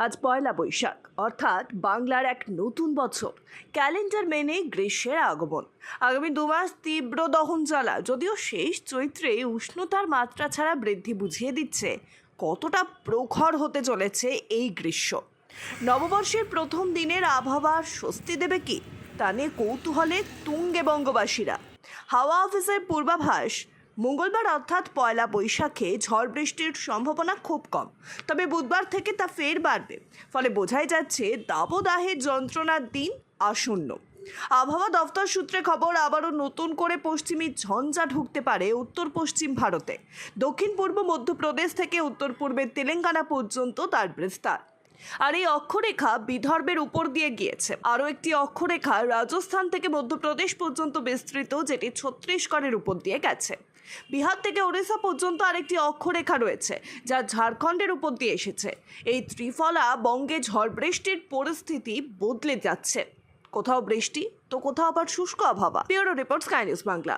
আজ পয়লা বৈশাখ অর্থাৎ বাংলার এক নতুন বছর। ক্যালেন্ডার মেনে গ্রীষ্মের আগমন। আগামী 2 মাস তীব্র দহন জ্বালা, যদিও শেষ চৈত্রে উষ্ণতার মাত্রা ছাড়া বৃদ্ধি বুঝিয়ে দিচ্ছে কতটা প্রখর হতে চলেছে এই গ্রীষ্ম। নববর্ষের প্রথম দিনের আবহাওয়ার স্বস্তি দেবে কি তা নিয়ে কৌতূহলে তুঙ্গে বঙ্গবাসীরা। হাওয়া অফিসের পূর্বাভাস, মঙ্গলবার অর্থাৎ পয়লা বৈশাখে ঝড় বৃষ্টির সম্ভাবনা খুব কম, তবে বুধবার থেকে তা ফের বাড়বে। ফলে বোঝাই যাচ্ছে দাবদাহের যন্ত্রণার দিন আসন্ন। আবহাওয়া দফতর সূত্রে খবর, আবারও নতুন করে পশ্চিমী ঝঞ্ঝা ঢুকতে পারে উত্তর পশ্চিম ভারতে। দক্ষিণ পূর্ব মধ্যপ্রদেশ থেকে উত্তর পূর্বের তেলেঙ্গানা পর্যন্ত তার বিস্তার। আর এই অক্ষরেখা বিদর্ভের উপর দিয়ে গিয়েছে। আরও একটি অক্ষরেখা রাজস্থান থেকে মধ্যপ্রদেশ পর্যন্ত বিস্তৃত, যেটি ছত্তিশগড়ের উপর দিয়ে গেছে। বিহার থেকে ওড়িশা পর্যন্ত আরেকটি অক্ষরেখা রয়েছে, যা ঝাড়খণ্ডের উপর দিয়ে এসেছে। এই ত্রিফলা বঙ্গে ঝড় বৃষ্টির পরিস্থিতি বদলে যাচ্ছে। কোথাও বৃষ্টি তো কোথাও আবার শুষ্ক আবহাওয়া। Bureau report, sky news Bangla.